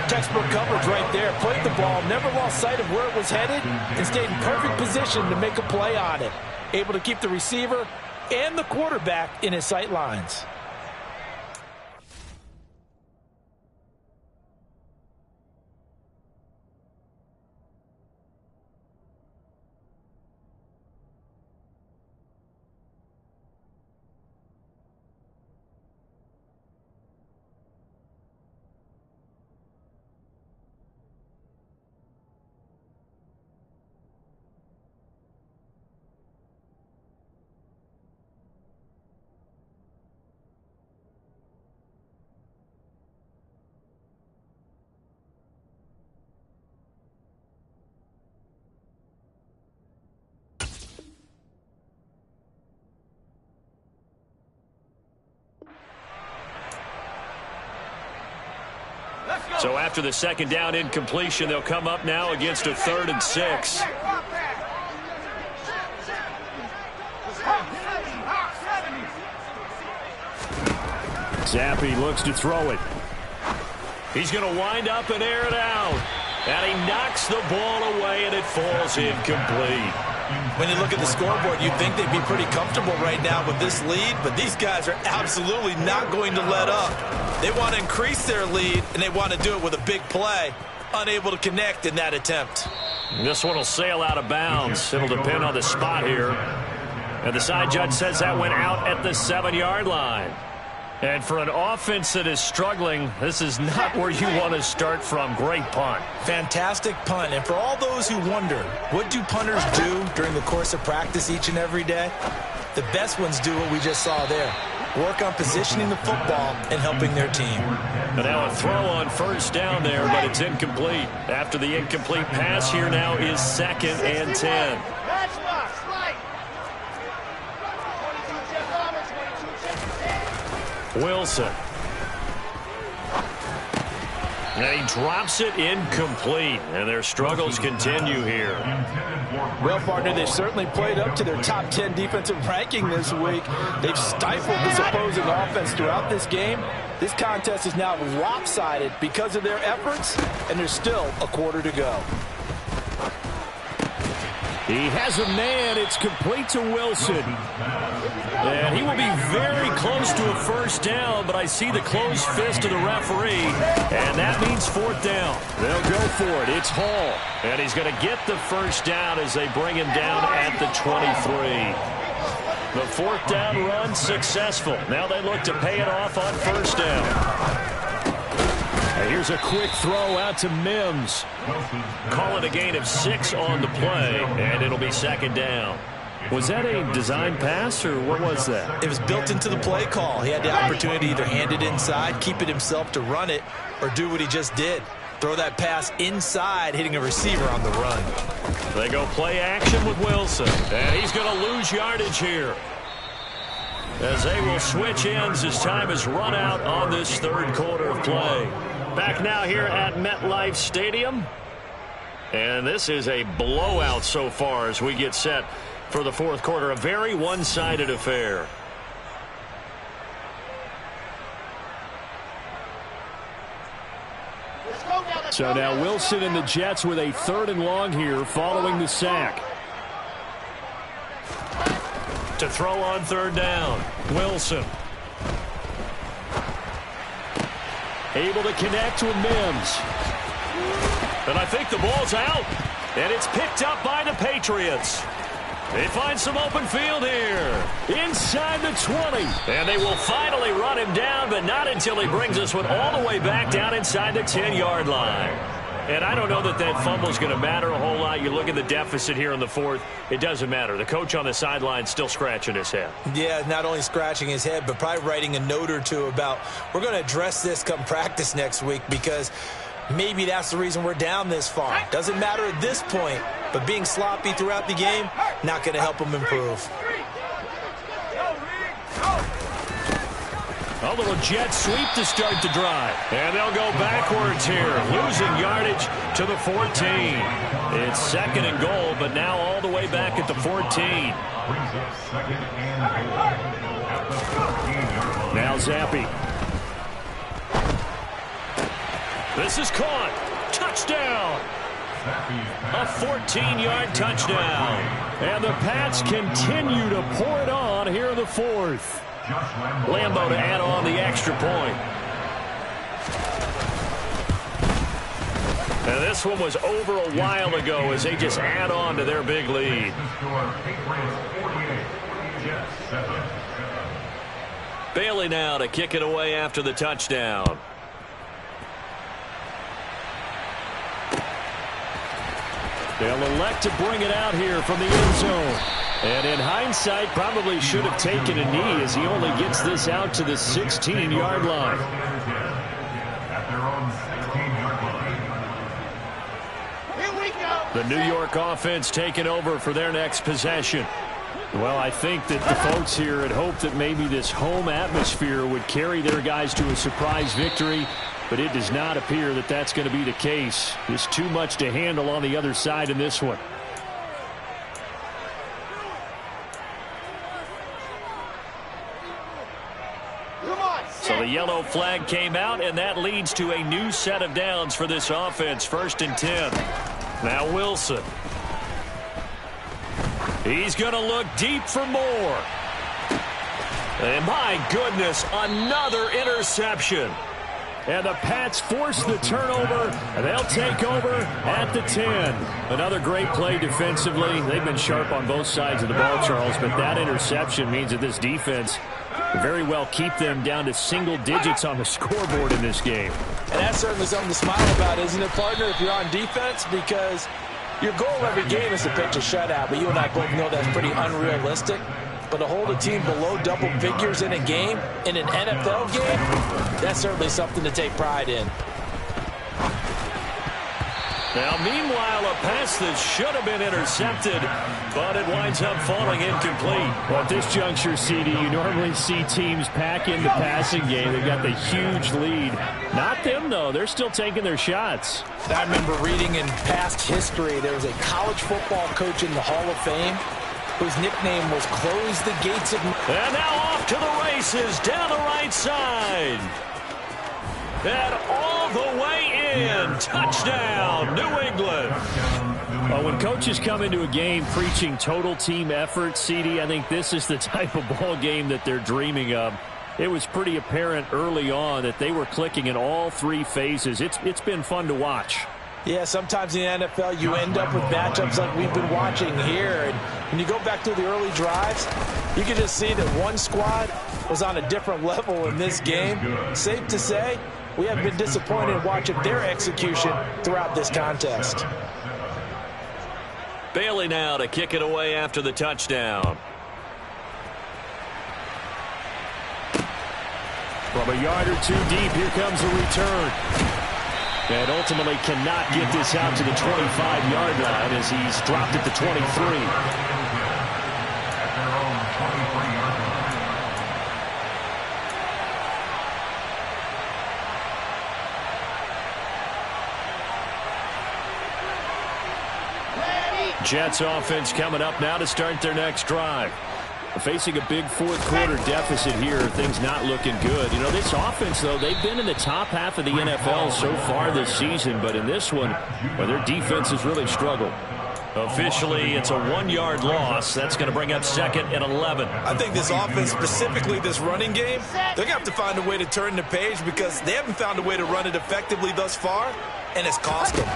Speaker 3: Textbook coverage right there. Played the ball, never lost sight of where it was headed, and stayed in perfect position to make a play on it. Able to keep the receiver and the quarterback in his sight lines.
Speaker 1: So after the 2nd down incompletion, they'll come up now against a 3rd and 6. Zappi looks to throw it. He's going to wind up and air it out. And he knocks the ball away, and it falls incomplete.
Speaker 3: When you look at the scoreboard, you'd think they'd be pretty comfortable right now with this lead, but these guys are absolutely not going to let up. They want to increase their lead, and they want to do it with a big play. Unable to connect in that attempt.
Speaker 1: This one will sail out of bounds. It'll depend on the spot here. And the side judge says that went out at the 7-yard line. And for an offense that is struggling, this is not where you want to start from. Great punt.
Speaker 3: Fantastic punt. And for all those who wonder, what do punters do during the course of practice each and every day? The best ones do what we just saw there. Work on positioning the football and helping their team.
Speaker 1: And now a throw on 1st down there, but it's incomplete. After the incomplete pass, here now is 2nd and 10. Wilson. And he drops it incomplete. And their struggles continue here.
Speaker 3: Well, partner, they've certainly played up to their top 10 defensive ranking this week. They've stifled this opposing offense throughout this game. This contest is now lopsided because of their efforts, and there's still a quarter to go.
Speaker 1: He has a man. It's complete to Wilson. And he will be very close to a 1st down, but I see the closed fist of the referee, and that means 4th down. They'll go for it. It's Hall, and he's going to get the 1st down as they bring him down at the 23. The 4th down run successful. Now they look to pay it off on 1st down. And here's a quick throw out to Mims. Call it a gain of 6 on the play, and it'll be 2nd down. Was that a design pass, or what was that?
Speaker 3: It was built into the play call. He had the opportunity to either hand it inside, keep it himself to run it, or do what he just did. Throw that pass inside, hitting a receiver on the run.
Speaker 1: They go play action with Wilson, and he's going to lose yardage here, as they will switch ends as time is run out on this 3rd quarter of play. Back now here at MetLife Stadium. And this is a blowout so far as we get set for the 4th quarter. A very one-sided affair.
Speaker 2: So now Wilson and the Jets with a 3rd and long here following the sack.
Speaker 1: To throw on 3rd down, Wilson.
Speaker 2: Able to connect with Mims.
Speaker 1: And I think the ball's out. And it's picked up by the Patriots. They find some open field here.
Speaker 2: Inside the 20.
Speaker 1: And they will finally run him down, but not until he brings us one all the way back down inside the 10-yard line. And I don't know that that fumble is going to matter a whole lot. You look at the deficit here in the 4th. It doesn't matter. The coach on the sideline still scratching his head.
Speaker 3: Yeah, not only scratching his head, but probably writing a note or two about we're going to address this come practice next week because maybe that's the reason we're down this far. Doesn't matter at this point, but being sloppy throughout the game, not going to help them improve.
Speaker 1: A little jet sweep to start the drive. And they'll go backwards here, losing yardage to the 14. It's 2nd and goal, but now all the way back at the 14.
Speaker 2: Now Zappi.
Speaker 1: This is caught. Touchdown. A 14-yard touchdown.
Speaker 2: And the Pats continue to pour it on here in the 4th.
Speaker 1: Lambo to add on the extra point. And this one was over a while ago as they just add on to their big lead. Bailey now to kick it away after the touchdown.
Speaker 2: They'll elect to bring it out here from the end zone. And in hindsight, probably should have taken a knee as he only gets this out to the 16-yard line.
Speaker 1: The New York offense taking over for their next possession.
Speaker 2: Well, I think that the folks here had hoped that maybe this home atmosphere would carry their guys to a surprise victory, but it does not appear that that's going to be the case. There's too much to handle on the other side in this one.
Speaker 1: So the yellow flag came out, and that leads to a new set of downs for this offense. 1st and 10. Now Wilson. He's going to look deep for more. And my goodness, another interception.
Speaker 2: And the Pats force the turnover, and they'll take over at the 10. Another great play defensively. They've been sharp on both sides of the ball, Charles, but that interception means that this defense very well keep them down to single digits on the scoreboard in this game.
Speaker 3: And that's certainly something to smile about, isn't it, partner, if you're on defense? Because your goal every game is to pitch a shutout, but you and I both know that's pretty unrealistic. But to hold a team below double figures in a game, in an NFL game, that's certainly something to take pride in.
Speaker 1: Now, meanwhile, a pass that should have been intercepted, but it winds up falling incomplete.
Speaker 2: Well, at this juncture, CD, you normally see teams pack in the passing game. They've got the huge lead. Not them, though. They're still taking their shots.
Speaker 3: I remember reading in past history, there was a college football coach in the Hall of Fame whose nickname was Close the Gates of...
Speaker 1: And now off to the races down the right side. And all the way in. Touchdown, New England.
Speaker 2: Well, when coaches come into a game preaching total team effort, CD, I think this is the type of ball game that they're dreaming of. It was pretty apparent early on that they were clicking in all 3 phases. It's been fun to watch.
Speaker 3: Yeah, sometimes in the NFL you end up with matchups like we've been watching here. And when you go back to the early drives, you can just see that one squad was on a different level in this game. Safe to say, we have been disappointed watching their execution throughout this contest.
Speaker 1: Bailey now to kick it away after the touchdown.
Speaker 2: From a yard or 2 deep, here comes a return. And ultimately cannot get this out to the 25-yard line as he's dropped at the 23.
Speaker 1: Jets offense coming up now to start their next drive.
Speaker 2: Facing a big fourth-quarter deficit here, things not looking good. You know, this offense, though, they've been in the top half of the NFL so far this season, but in this one, well, their defense has really struggled.
Speaker 1: Officially, it's a 1-yard loss. That's going to bring up 2nd and 11.
Speaker 3: I think this offense, specifically this running game, they're going to have to find a way to turn the page because they haven't found a way to run it effectively thus far, and it's cost them.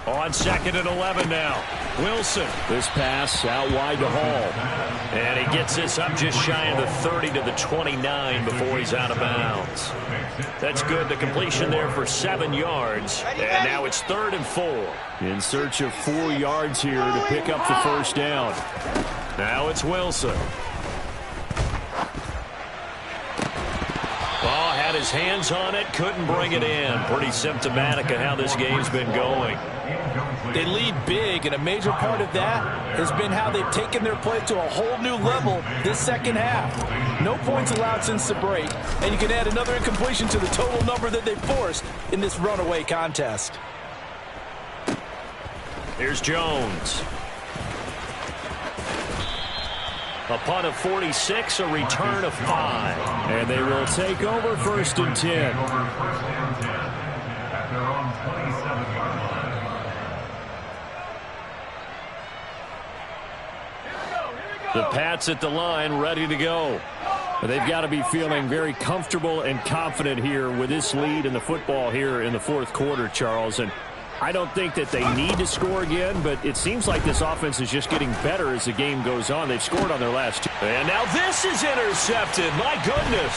Speaker 1: On 2nd and 11 now. Wilson.
Speaker 2: This pass out wide to Hall.
Speaker 1: And he gets this up just shy of the 30 to the 29 before he's out of bounds. That's good. The completion there for 7 yards. And now it's 3rd and 4.
Speaker 2: In search of 4 yards here to pick up the first down.
Speaker 1: Now it's Wilson. Ball had his hands on it, couldn't bring it in. Pretty symptomatic of how this game's been going.
Speaker 3: They lead big, and a major part of that has been how they've taken their play to a whole new level this second half. No points allowed since the break, and you can add another incompletion to the total number that they forced in this runaway contest.
Speaker 1: Here's Jones. A punt of 46, a return of 5.
Speaker 2: And they will take over 1st and 10.
Speaker 4: At their own 27-yard line.
Speaker 1: The Pats at the line, ready to go.
Speaker 2: They've got to be feeling very comfortable and confident here with this lead in the football here in the 4th quarter, Charles. And I don't think that they need to score again, but it seems like this offense is just getting better as the game goes on. They've scored on their last 2.
Speaker 1: And now this is intercepted. My goodness.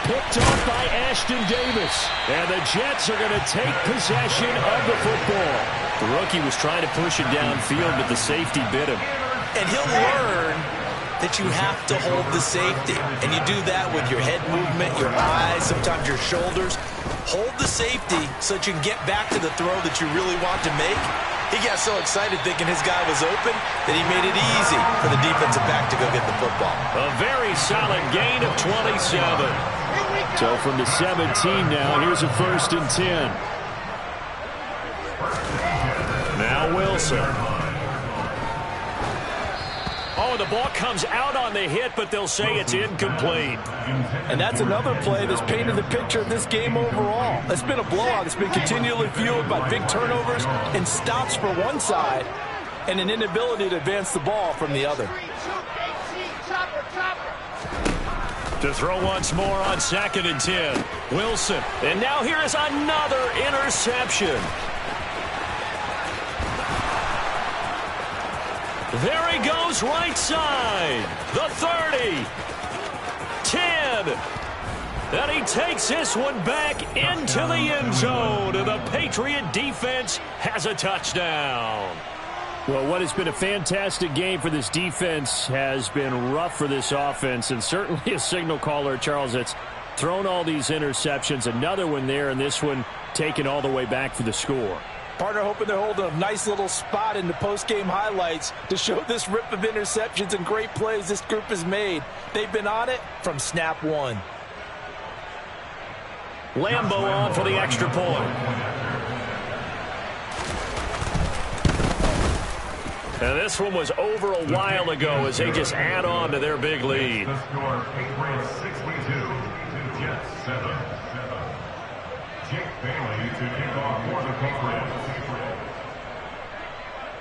Speaker 2: Picked off by Ashton Davis.
Speaker 1: And the Jets are going to take possession of the football. The rookie was trying to push it downfield, but the safety bit him.
Speaker 3: And he'll learn that you have to hold the safety. And you do that with your head movement, your eyes, sometimes your shoulders. Hold the safety so that you can get back to the throw that you really want to make. He got so excited thinking his guy was open that he made it easy for the defensive back to go get the football.
Speaker 1: A very solid gain of 27.
Speaker 2: So from the 17 now, here's a 1st and 10.
Speaker 1: Now Wilson. Oh, the ball comes out on the hit, but they'll say it's incomplete.
Speaker 3: And that's another play that's painted the picture of this game overall. It's been a blowout. It's been continually fueled by big turnovers and stops for one side and an inability to advance the ball from the other.
Speaker 1: To throw once more on 2nd and 10. Wilson. And now here is another interception. There he goes, right side. The 30. 10. And he takes this one back into the end zone. And the Patriot defense has a touchdown.
Speaker 2: Well, what has been a fantastic game for this defense has been rough for this offense. And certainly a signal caller, Charles, that's thrown all these interceptions. Another one there, and this one taken all the way back for the score.
Speaker 3: Partner hoping they're holding a nice little spot in the post-game highlights to show this rip of interceptions and great plays this group has made. They've been on it from snap one.
Speaker 1: Lambo on for the extra point. And this one was over a while ago as they just add on to their big lead.
Speaker 4: The score, Patriots 62, Jets 7. Jake Bailey to kick off for the Patriots.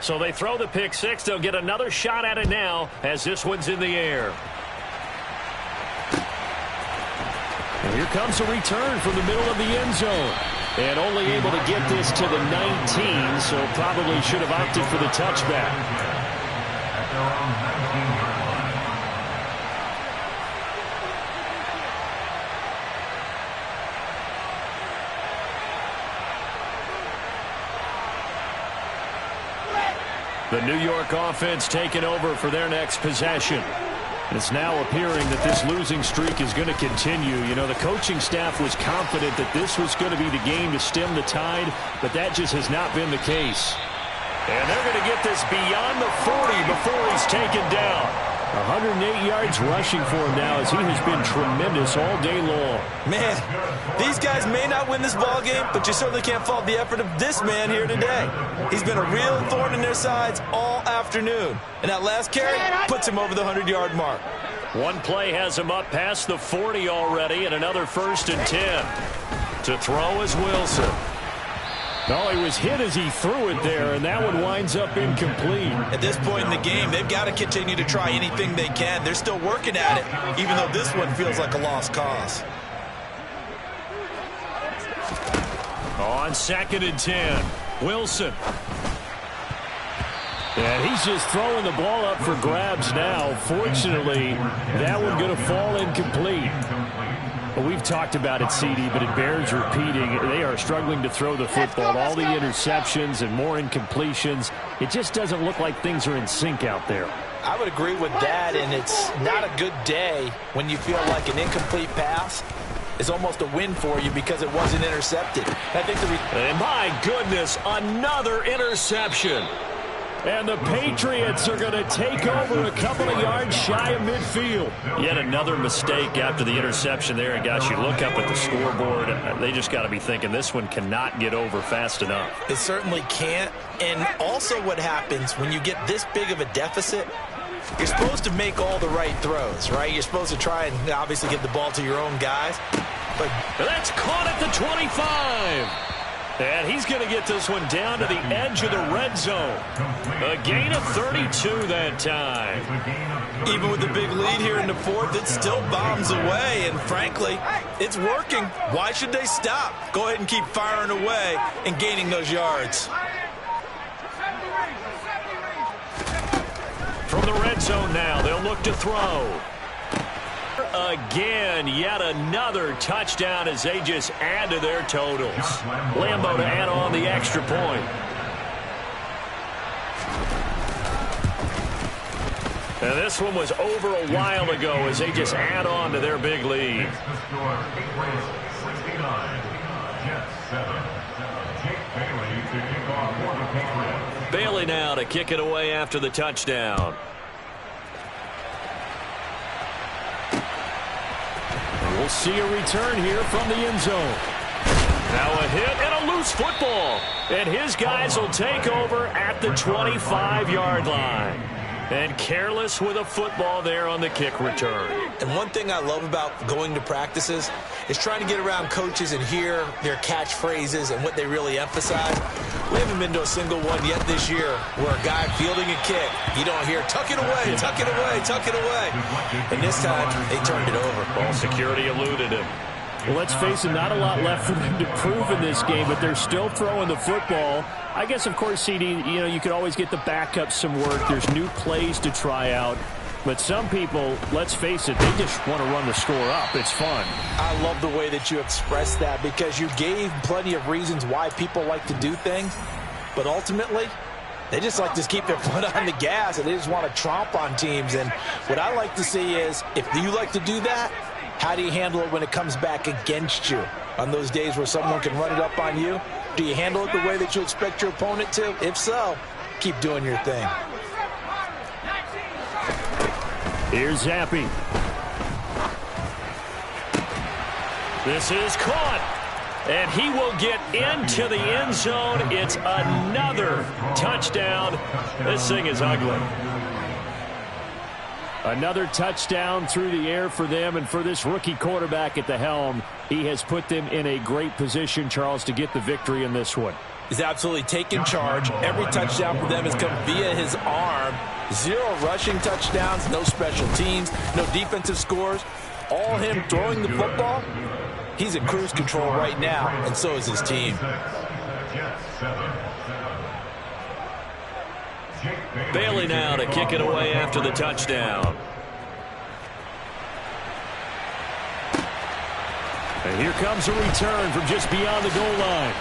Speaker 1: So they throw the pick six. They'll get another shot at it now as this one's in the air.
Speaker 2: And here comes a return from the middle of the end zone. And only able to get this to the 19, so probably should have opted for the touchback.
Speaker 4: At their own 19-yard line.
Speaker 1: The New York offense taking over for their next possession. It's now appearing that this losing streak is going to continue. You know, the coaching staff was confident that this was going to be the game to stem the tide, but that just has not been the case. And they're going to get this beyond the 40 before he's taken down.
Speaker 2: 108 yards rushing for him now, as he has been tremendous all day long.
Speaker 3: Man, these guys may not win this ball game, but you certainly can't fault the effort of this man here today. He's been a real thorn in their sides all afternoon. And that last carry puts him over the 100-yard mark.
Speaker 1: One play has him up past the 40 already, and another 1st and 10. To throw is Wilson.
Speaker 2: Oh, he was hit as he threw it there, and that one winds up incomplete.
Speaker 3: At this point in the game, they've got to continue to try anything they can. They're still working at it, even though this one feels like a lost cause.
Speaker 1: On 2nd and 10, Wilson.
Speaker 2: And he's just throwing the ball up for grabs now. Fortunately, that one going to fall incomplete. Well, we've talked about it, CD, but it bears repeating. They are struggling to throw the football. All the interceptions and more incompletions. It just doesn't look like things are in sync out there.
Speaker 3: I would agree with that, and it's not a good day when you feel like an incomplete pass is almost a win for you because it wasn't intercepted. I think
Speaker 1: and my goodness, another interception.
Speaker 2: And the Patriots are going to take over a couple of yards shy of midfield.
Speaker 1: Yet another mistake after the interception there. And, gosh, you look up at the scoreboard, they just got to be thinking this one cannot get over fast enough.
Speaker 3: It certainly can't. And also what happens when you get this big of a deficit, you're supposed to make all the right throws, right? You're supposed to try and obviously get the ball to your own guys. But
Speaker 1: that's caught at the 25. And he's going to get this one down to the edge of the red zone. A gain of 32 that time.
Speaker 3: Even with the big lead here in the 4th, it still bombs away. And frankly, it's working. Why should they stop? Go ahead and keep firing away and gaining those yards.
Speaker 1: From the red zone now, they'll look to throw. Again, yet another touchdown as they just add to their totals. Lambo to add on the extra point. And this one was over a while ago as they just add on to their big lead. Bailey now to kick it away after the touchdown.
Speaker 2: We'll see a return here from the end zone.
Speaker 1: Now a hit and a loose football. And his guys will take over at the 25-yard line. And careless with a football there on the kick return.
Speaker 3: And one thing I love about going to practices is trying to get around coaches and hear their catchphrases and what they really emphasize. We haven't been to a single one yet this year where a guy fielding a kick, you don't hear, tuck it away, tuck it away, tuck it away. And this time, they turned it over.
Speaker 1: Ball security eluded him.
Speaker 2: Well, let's face it, not a lot left for them to prove in this game, but they're still throwing the football. I guess, of course, CD, you could always get the backup some work. There's new plays to try out. But some people, let's face it, they just want to run the score up. It's fun.
Speaker 3: I love the way that you expressed that because you gave plenty of reasons why people like to do things. But ultimately, they just like to keep their foot on the gas, and they just want to tromp on teams. And what I like to see is, if you like to do that, how do you handle it when it comes back against you? On those days where someone can run it up on you, do you handle it the way that you expect your opponent to? If so, keep doing your thing.
Speaker 2: Here's Zappe.
Speaker 1: This is caught. And he will get into the end zone. It's another touchdown. This thing is ugly.
Speaker 2: Another touchdown through the air for them, and for this rookie quarterback at the helm, he has put them in a great position, Charles, to get the victory in this one.
Speaker 3: He's absolutely taken charge. Every touchdown for them has come via his arm. 0 rushing touchdowns, no special teams, no defensive scores. All him throwing the football. He's in cruise control right now, and so is his team.
Speaker 1: Bailey now to kick it away after the touchdown.
Speaker 2: And here comes a return from just beyond the goal line.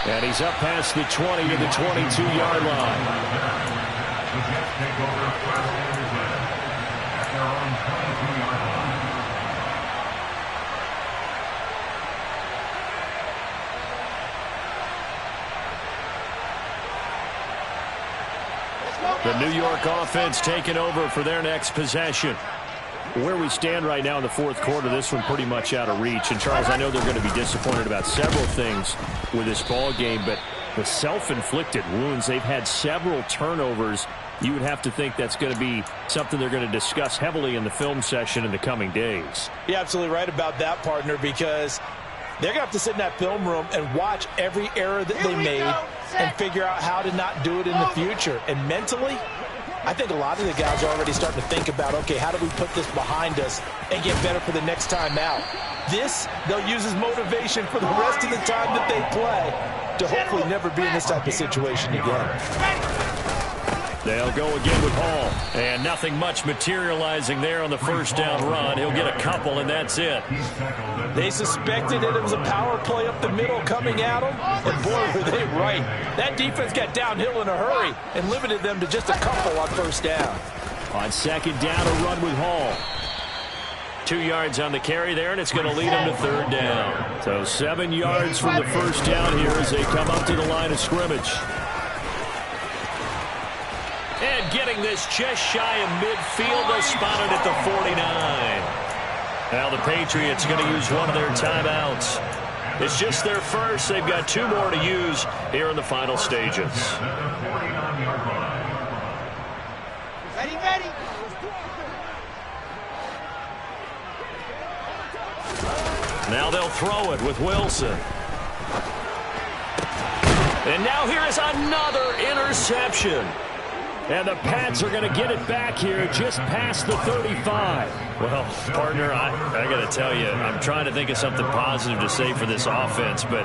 Speaker 2: And he's up past the 20 to the 22-yard line. The New York offense taking over for their next possession. Where we stand right now in the fourth quarter, this one pretty much out of reach. And, Charles, I know they're going to be disappointed about several things with this ball game, but the self-inflicted wounds, they've had several turnovers. You would have to think that's going to be something they're going to discuss heavily in the film session in the coming days.
Speaker 3: You're absolutely right about that, partner, because they're going to have to sit in that film room and watch every error that they made and figure out how to not do it in the future. And mentally, I think a lot of the guys are already starting to think about, okay, how do we put this behind us and get better for the next time out? This, they'll use as motivation for the rest of the time that they play to hopefully never be in this type of situation again.
Speaker 2: They'll go again with Hall. And nothing much materializing there on the first down run. He'll get a couple, and that's it.
Speaker 3: They suspected that it was a power play up the middle coming at them, and boy, were they right. That defense got downhill in a hurry and limited them to just a couple on first down.
Speaker 2: On second down, a run with Hall. 2 yards on the carry there, and it's going to lead them to third down. So 7 yards from the first down here as they come up to the line of scrimmage.
Speaker 1: And getting this just shy of midfield, they'll spot it at the 49. Now the Patriots going to use one of their timeouts. It's just their first. They've got 2 more to use here in the final stages.
Speaker 5: Ready.
Speaker 1: Now they'll throw it with Wilson. And now here is another interception.
Speaker 2: And the Pats are going to get it back here just past the 35.
Speaker 1: Well, partner, I got to tell you, I'm trying to think of something positive to say for this offense, but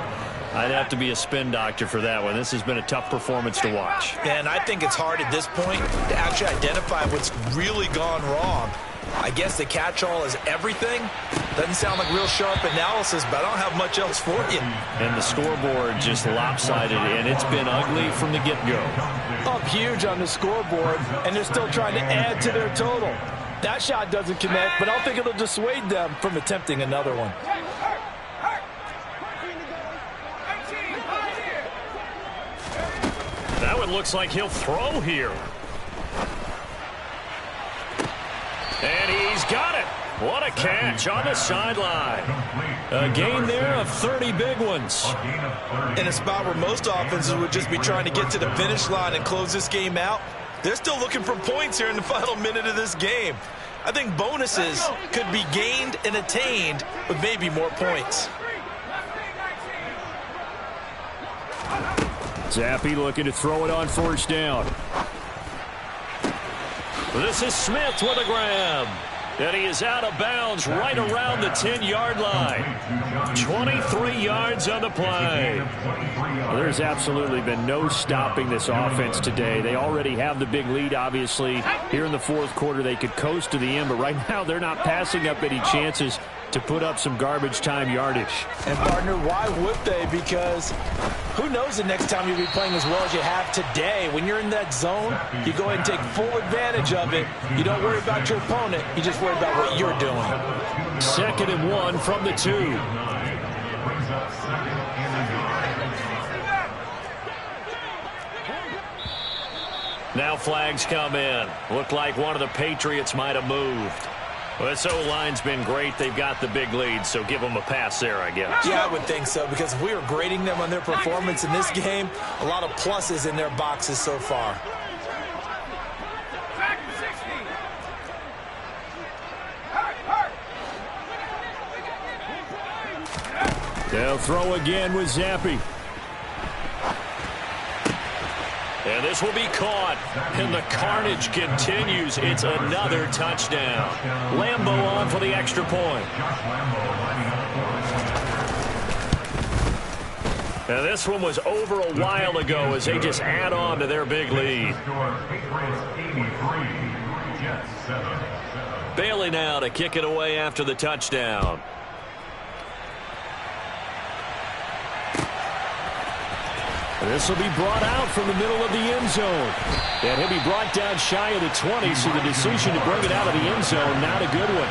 Speaker 1: I'd have to be a spin doctor for that one. This has been a tough performance to watch.
Speaker 3: And I think it's hard at this point to actually identify what's really gone wrong. I guess the catch-all is everything. Doesn't sound like real sharp analysis, but I don't have much else for you.
Speaker 1: And the scoreboard just lopsided, and it's been ugly from the get-go.
Speaker 3: Up huge on the scoreboard, and they're still trying to add to their total. That shot doesn't connect, but I don't think it'll dissuade them from attempting another one.
Speaker 1: That one looks like he'll throw here. And he's got it. What a catch on the sideline. A gain there of 30 big ones.
Speaker 3: In a spot where most offenses would just be trying to get to the finish line and close this game out, they're still looking for points here in the final minute of this game. I think bonuses could be gained and attained with maybe more points.
Speaker 2: Zappe looking to throw it on first down.
Speaker 1: This is Smith with a grab. And he is out of bounds right around the 10-yard line. 23 yards on the play.
Speaker 2: Well, there's absolutely been no stopping this offense today. They already have the big lead, obviously. Here in the fourth quarter, they could coast to the end, but right now they're not passing up any chances to put up some garbage time yardage.
Speaker 3: And, partner, why would they? Because who knows the next time you'll be playing as well as you have today. When you're in that zone, you go ahead and take full advantage of it. You don't worry about your opponent. You just worry about what you're doing.
Speaker 2: 2nd and 1 from the 2.
Speaker 1: Now flags come in. Looked like one of the Patriots might have moved. Well, this O-line's been great. They've got the big lead, so give them a pass there, I guess.
Speaker 3: Yeah, I would think so, because if we were grading them on their performance in this game, a lot of pluses in their boxes so far.
Speaker 2: They'll throw again with Zappe.
Speaker 1: And this will be caught. And the carnage continues. It's another touchdown. Lambo on for the extra point. And this one was over a while ago as they just add on to their big lead. Bailey now to kick it away after the touchdown.
Speaker 2: This will be brought out from the middle of the end zone. And he'll be brought down shy of the 20, so the decision to bring it out of the end zone, not a good one.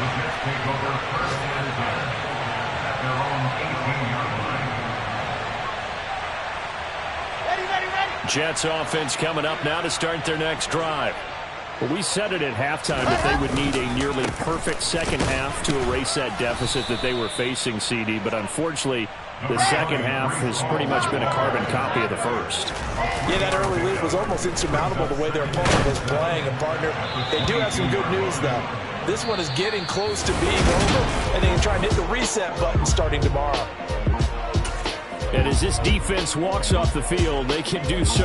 Speaker 5: Ready.
Speaker 1: Jets offense coming up now to start their next drive.
Speaker 2: Well, we said it at halftime that they would need a nearly perfect second half to erase that deficit that they were facing, CD. But unfortunately, the second half has pretty much been a carbon copy of the first.
Speaker 3: Yeah, that early lead was almost insurmountable the way their opponent was playing. And, partner, they do have some good news, though. This one is getting close to being over, and they can try and hit the reset button starting tomorrow.
Speaker 2: And as this defense walks off the field, they can do so